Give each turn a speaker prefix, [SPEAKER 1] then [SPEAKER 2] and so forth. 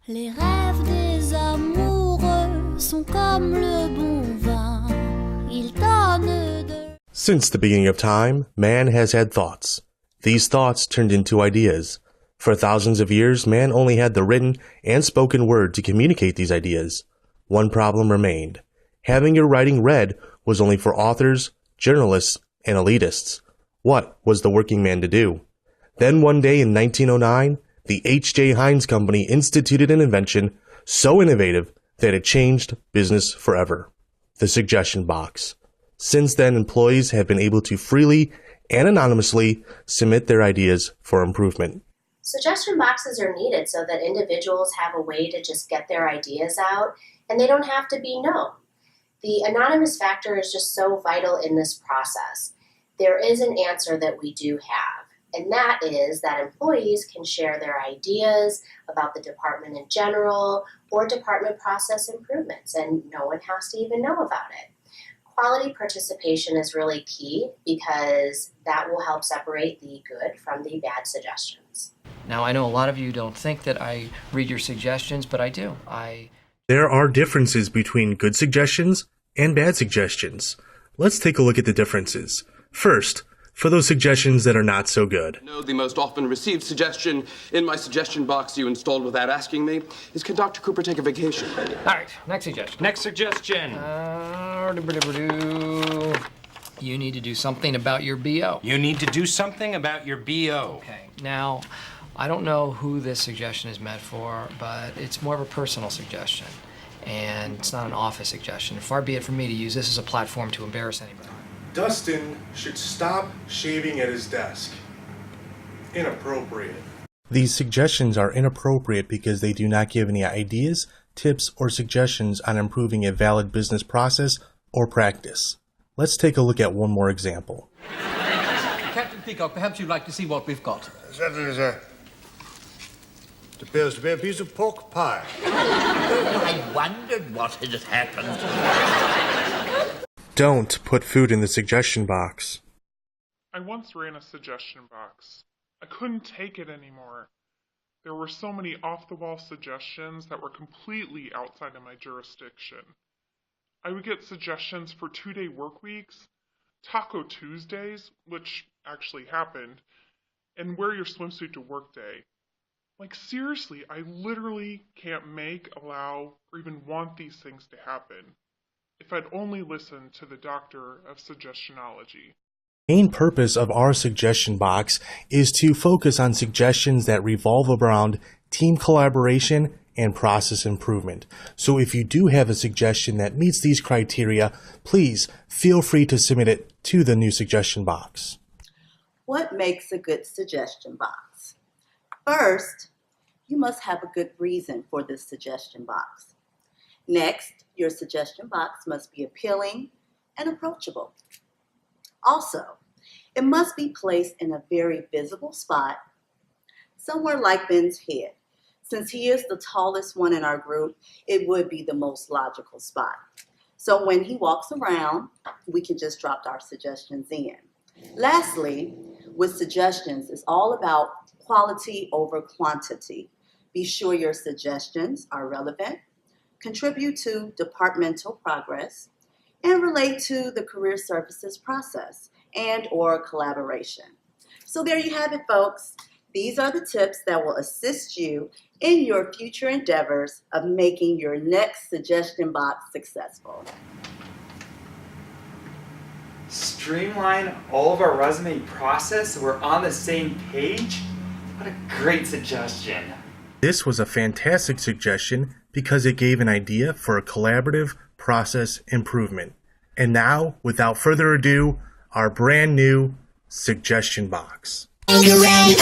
[SPEAKER 1] Les rêves des amoureux sont comme le bon vin, ils donnent de...
[SPEAKER 2] Since the beginning of time, man has had thoughts. These thoughts turned into ideas. For thousands of years, man only had the written and spoken word to communicate these ideas. One problem remained. Having your writing read was only for authors, journalists, and elitists. What was the working man to do? Then one day in 1909, the H.J. Heinz Company instituted an invention so innovative that it changed business forever. The suggestion box. Since then, employees have been able to freely and anonymously submit their ideas for improvement.
[SPEAKER 3] Suggestion boxes are needed so that individuals have a way to just get their ideas out and they don't have to be known. The anonymous factor is just so vital in this process. There is an answer that we do have, and that is that employees can share their ideas about the department in general or department process improvements, and no one has to even know about it. Quality participation is really key because that will help separate the good from the bad suggestions.
[SPEAKER 4] Now, I know a lot of you don't think that I read your suggestions, but I do.
[SPEAKER 2] There are differences between good suggestions and bad suggestions. Let's take a look at the differences. First, for those suggestions that are not so good.
[SPEAKER 5] No, the most often received suggestion in my suggestion box you installed without asking me is, can Dr. Cooper take a vacation?
[SPEAKER 4] All right, next suggestion.
[SPEAKER 6] Next suggestion.
[SPEAKER 4] You need to do something about your BO.
[SPEAKER 6] You need to do something about your BO.
[SPEAKER 4] Okay, now, I don't know who this suggestion is meant for, but it's more of a personal suggestion. And it's not an office suggestion. Far be it from me to use this as a platform to embarrass anybody.
[SPEAKER 2] Dustin should stop shaving at his desk. Inappropriate. These suggestions are inappropriate because they do not give any ideas, tips, or suggestions on improving a valid business process or practice. Let's take a look at one more example.
[SPEAKER 7] Captain Peacock, perhaps you'd like to see what we've got.
[SPEAKER 8] Certainly, sir. It appears to be a piece of pork pie.
[SPEAKER 7] I wondered what had happened.
[SPEAKER 2] Don't put food in the suggestion box.
[SPEAKER 9] I once ran a suggestion box. I couldn't take it anymore. There were so many off-the-wall suggestions that were completely outside of my jurisdiction. I would get suggestions for 2-day work weeks, Taco Tuesdays, which actually happened, and wear your swimsuit to work day. Like, seriously, I literally can't make, allow, or even want these things to happen. If I'd only listened to the doctor of suggestionology.
[SPEAKER 2] The main purpose of our suggestion box is to focus on suggestions that revolve around team collaboration and process improvement. So if you do have a suggestion that meets these criteria, please feel free to submit it to the new suggestion box.
[SPEAKER 10] What makes a good suggestion box? First, you must have a good reason for this suggestion box. Next, your suggestion box must be appealing and approachable. Also, it must be placed in a very visible spot, somewhere like Ben's head. Since he is the tallest one in our group, it would be the most logical spot. So when he walks around, we can just drop our suggestions in. Lastly, with suggestions, it's all about quality over quantity. Be sure your suggestions are relevant, contribute to departmental progress, and relate to the career services process and or collaboration. So there you have it, folks. These are the tips that will assist you in your future endeavors of making your next suggestion box successful.
[SPEAKER 11] Streamline all of our resume process so we're on the same page? What a great suggestion.
[SPEAKER 2] This was a fantastic suggestion because it gave an idea for a collaborative process improvement. And now, without further ado, our brand new suggestion box.
[SPEAKER 1] You ready?